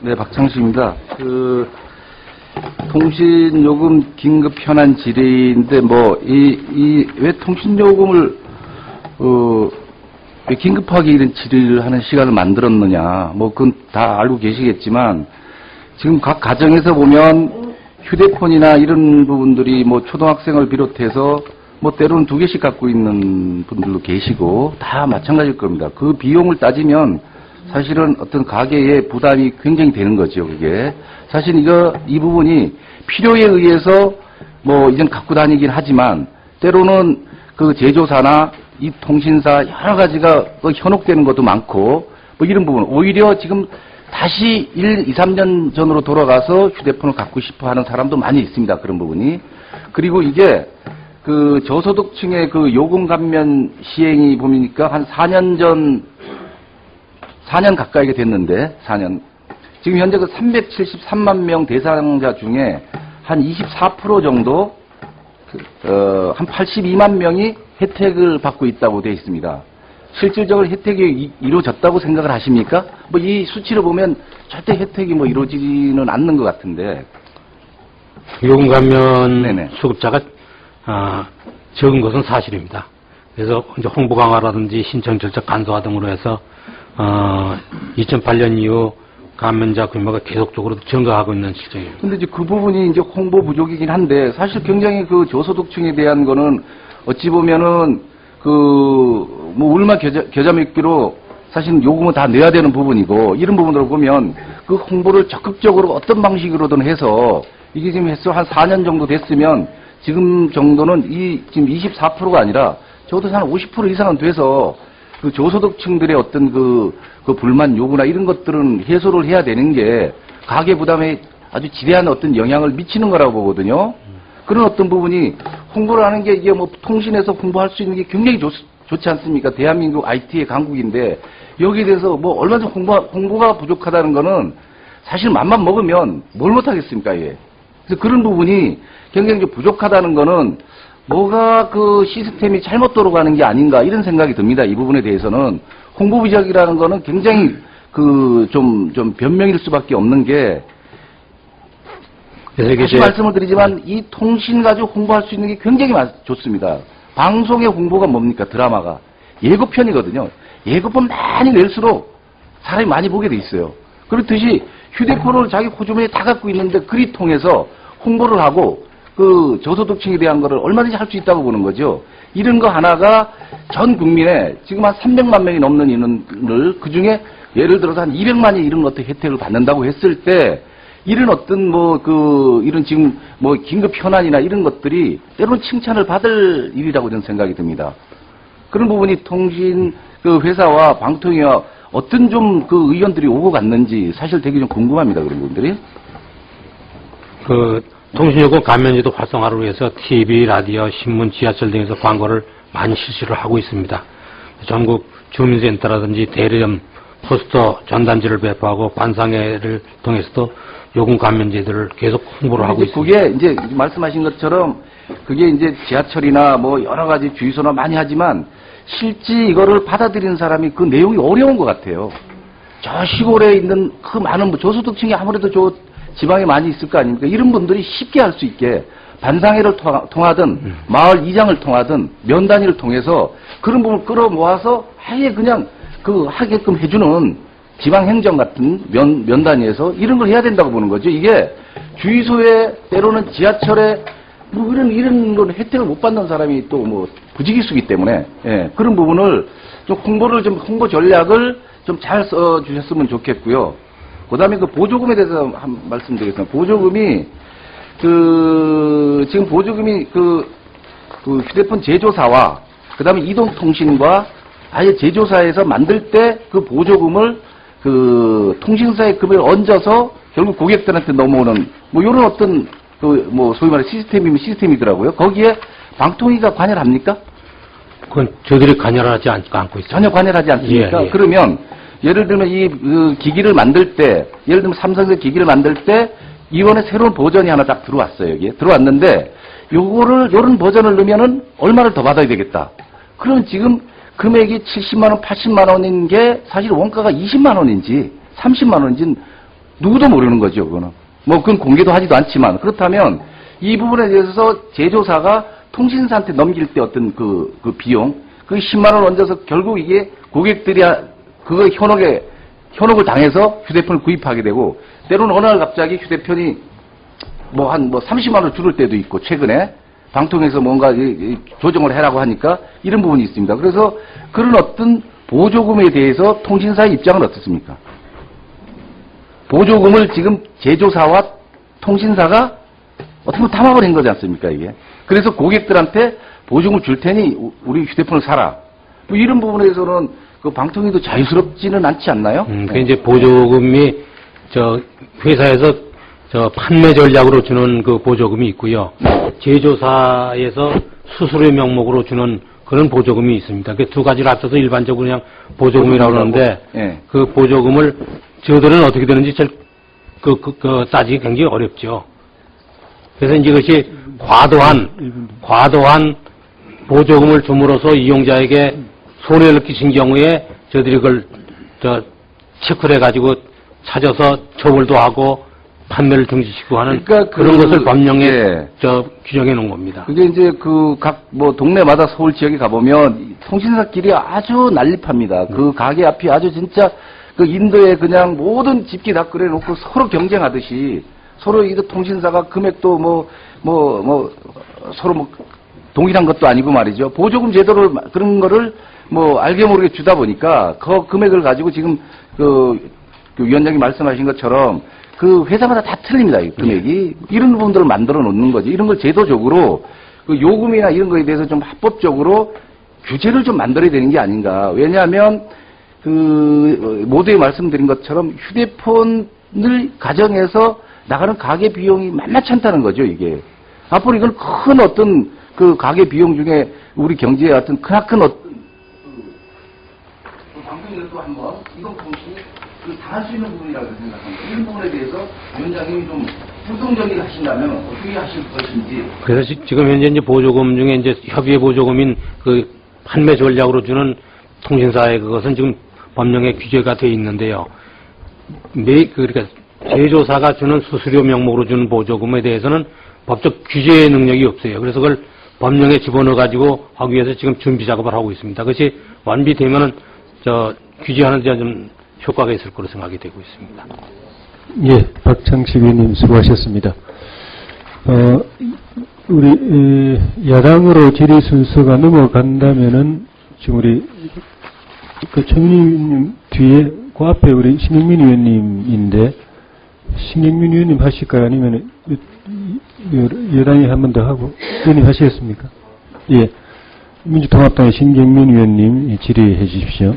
네, 박창수입니다. 통신요금 긴급 현안 질의인데, 왜 통신요금을, 왜 긴급하게 이런 질의를 하는 시간을 만들었느냐. 그건 다 알고 계시겠지만, 지금 각 가정에서 보면 휴대폰이나 이런 부분들이 초등학생을 비롯해서 때로는 2개씩 갖고 있는 분들도 계시고, 다 마찬가지일 겁니다. 그 비용을 따지면, 사실은 어떤 가계의 부담이 굉장히 되는 거죠, 그게. 사실 이 부분이 필요에 의해서 이젠 갖고 다니긴 하지만, 때로는 그 제조사나 이 통신사 여러 가지가 현혹되는 것도 많고, 이런 부분. 오히려 지금 다시 1, 2, 3년 전으로 돌아가서 휴대폰을 갖고 싶어 하는 사람도 많이 있습니다, 그런 부분이. 그리고 이게 그 저소득층의 그 요금 감면 시행이 보니까 한 4년 가까이가 됐는데, 4년. 지금 현재 그 373만 명 대상자 중에 한 24% 정도, 한 82만 명이 혜택을 받고 있다고 되어 있습니다. 실질적으로 혜택이 이루어졌다고 생각을 하십니까? 이 수치를 보면 절대 혜택이 이루어지지는 않는 것 같은데. 요금 감면 수급자가, 적은 것은 사실입니다. 그래서 이제 홍보 강화라든지 신청 절차 간소화 등으로 해서 2008년 이후 감면자 규모가 계속적으로 증가하고 있는 실정이에요. 근데 이제 그 부분이 이제 홍보 부족이긴 한데, 사실 굉장히 그 저소득층에 대한 거는 어찌 보면은 얼마 계좌 몇기로 사실 요금은 다 내야 되는 부분이고, 이런 부분으로 보면 그 홍보를 적극적으로 어떤 방식으로든 해서 이게 지금 한 4년 정도 됐으면 지금 정도는 지금 24%가 아니라 적어도 한 50% 이상은 돼서 그 저소득층들의 어떤 그 불만 요구나 이런 것들은 해소를 해야 되는 게 가계 부담에 아주 지대한 어떤 영향을 미치는 거라고 보거든요. 그런 어떤 부분이 홍보를 하는 게 이게 통신에서 홍보할 수 있는 게 굉장히 좋지 않습니까? 대한민국 IT의 강국인데 여기에 대해서 얼마나 홍보가 부족하다는 거는 사실 맘만 먹으면 뭘 못하겠습니까, 예. 그래서 그런 부분이 굉장히 부족하다는 거는 뭐가 그 시스템이 잘못 돌아가는 게 아닌가 이런 생각이 듭니다. 이 부분에 대해서는 홍보 부족이라는 거는 굉장히 좀 변명일 수밖에 없는 게, 다시 말씀을 드리지만 이 통신 가지고 홍보할 수 있는 게 굉장히 좋습니다. 방송의 홍보가 뭡니까? 드라마가 예고편이거든요. 예고편 많이 낼수록 사람이 많이 보게 돼 있어요. 그렇듯이 휴대폰을 자기 호주머니에 다 갖고 있는데 그리 통해서 홍보를 하고 그 저소득층에 대한 거를 얼마든지 할 수 있다고 보는 거죠. 이런 거 하나가 전 국민에 지금 한 300만 명이 넘는 인원을 그중에 예를 들어서 한 200만이 이런 어떤 혜택을 받는다고 했을 때 이런 어떤 이런 지금 긴급 현안이나 이런 것들이 때로는 칭찬을 받을 일이라고 저는 생각이 듭니다. 그런 부분이 통신 회사와 방통위와 어떤 좀 의견들이 오고 갔는지 사실 되게 좀 궁금합니다. 그런 분들이. 통신요금 감면제도 활성화를 위해서 TV, 라디오, 신문, 지하철 등에서 광고를 많이 실시를 하고 있습니다. 전국 주민센터라든지 대리점, 포스터, 전단지를 배포하고 관상회를 통해서도 요금 감면제도를 계속 홍보를 하고 있습니다. 그게 이제 말씀하신 것처럼 그게 이제 지하철이나 여러 가지 주유소나 많이 하지만 실제 이거를 받아들이는 사람이 그 내용이 어려운 것 같아요. 저 시골에 있는 그 많은 저소득층이 아무래도 지방에 많이 있을 거 아닙니까? 이런 분들이 쉽게 할 수 있게 반상회를 통하든 마을 이장을 통하든 면단위를 통해서 그런 부분을 끌어모아서 아예 그냥 하게끔 해주는 지방행정 같은 면단위에서 이런 걸 해야 된다고 보는 거죠. 이게 주유소에 때로는 지하철에 이런 건 혜택을 못 받는 사람이 또 부지기수기 때문에, 예, 그런 부분을 좀 홍보 전략을 좀 잘 써주셨으면 좋겠고요. 그 다음에 보조금에 대해서 말씀드리겠습니다. 보조금이, 지금 보조금이 휴대폰 제조사와, 그 다음에 이동통신과 아예 제조사에서 만들 때 그 보조금을 통신사의 금액을 얹어서 결국 고객들한테 넘어오는, 요런 어떤, 소위 말해 시스템이면 시스템이더라고요. 거기에 방통위가 관여합니까? 그건 저들이 관여하지 않고 있어요. 전혀 관여하지 않습니까? 예, 예. 그러면, 예를 들면 기기를 만들 때, 예를 들면 삼성의 기기를 만들 때, 이번에 새로운 버전이 하나 딱 들어왔어요, 여기에. 들어왔는데, 요런 버전을 넣으면은 얼마를 더 받아야 되겠다. 그러면 지금 금액이 70만원, 80만원인 게 사실 원가가 20만원인지, 30만원인지 누구도 모르는 거죠, 그거는. 뭐, 그건 공개도 하지도 않지만. 그렇다면, 이 부분에 대해서 제조사가 통신사한테 넘길 때 어떤 그 비용, 그 10만원 얹어서 결국 이게 고객들이 그거 현혹을 당해서 휴대폰을 구입하게 되고, 때로는 어느 날 갑자기 휴대폰이 한 30만원 줄을 때도 있고, 최근에. 방통에서 뭔가 조정을 해라고 하니까 이런 부분이 있습니다. 그래서 그런 어떤 보조금에 대해서 통신사의 입장은 어떻습니까? 보조금을 지금 제조사와 통신사가 어떻게 보면 담합을 한 거지 않습니까, 이게? 그래서 고객들한테 보조금을 줄 테니 우리 휴대폰을 사라. 뭐 이런 부분에서는 그 방통위도 자유스럽지는 않지 않나요? 그 이제 보조금이 회사에서 판매 전략으로 주는 그 보조금이 있고요. 제조사에서 수수료 명목으로 주는 그런 보조금이 있습니다. 그 두 가지를 합쳐서 일반적으로 그냥 보조금이라고 그러는데 예. 그 보조금을 저들은 어떻게 되는지 따지기 굉장히 어렵죠. 그래서 이제 그것이 과도한 보조금을 줌으로써 이용자에게 손해를 끼친 경우에 저들이 그걸 체크를 해가지고 찾아서 처벌도 하고 판매를 중지시키고 하는 그러니까 그런 것을 법령에 예. 규정해 놓은 겁니다. 그게 이제 각 동네마다 서울 지역에 가보면 통신사끼리 아주 난립합니다. 그 가게 앞이 아주 진짜 그 인도에 그냥 모든 집기 다 끌어놓고 서로 경쟁하듯이 서로 이 통신사가 금액도 서로 동일한 것도 아니고 말이죠. 보조금 제도를 그런 거를 알게 모르게 주다 보니까 그 금액을 가지고 지금 그 위원장님 말씀하신 것처럼 그 회사마다 다 틀립니다. 이 금액이. 이런 부분들을 만들어 놓는 거지. 이런 걸 제도적으로 그 요금이나 이런 거에 대해서 좀 합법적으로 규제를 좀 만들어야 되는 게 아닌가. 왜냐하면 모두에 말씀드린 것처럼 휴대폰을 가정에서 나가는 가계 비용이 만만치 않다는 거죠, 이게. 앞으로 이건 큰 어떤 그 가계 비용 중에 우리 경제에 어떤 크나큰 방송에도 한번 이건 당할 수 있는 부분이라고 생각합니다. 이런 부분에 대해서 위원장님이 좀 활동적인 하신다면 어떻게 하실 것인지. 그래서 지금 현재 이제 보조금 중에 이제 협의의 보조금인 그 판매 전략으로 주는 통신사의 그것은 지금 법령에 규제가 되어 있는데요. 그러니까 제조사가 주는 수수료 명목으로 주는 보조금에 대해서는 법적 규제의 능력이 없어요. 그래서 그걸 법령에 집어넣어 가지고 하기 위해서 지금 준비 작업을 하고 있습니다. 그것이 완비되면은 규제하는 데 좀 효과가 있을 거로 생각이 되고 있습니다. 예, 박창식 의원님 수고하셨습니다. 우리 야당으로 질의 순서가 넘어간다면은 지금 우리 최민희 의원님 뒤에 그 앞에 우리 신경민 의원님인데 신경민 의원님 하실까요? 아니면 여당이 한 번 더 하고 의원님 하시겠습니까? 예, 민주통합당의 신경민 의원님 질의해 주십시오.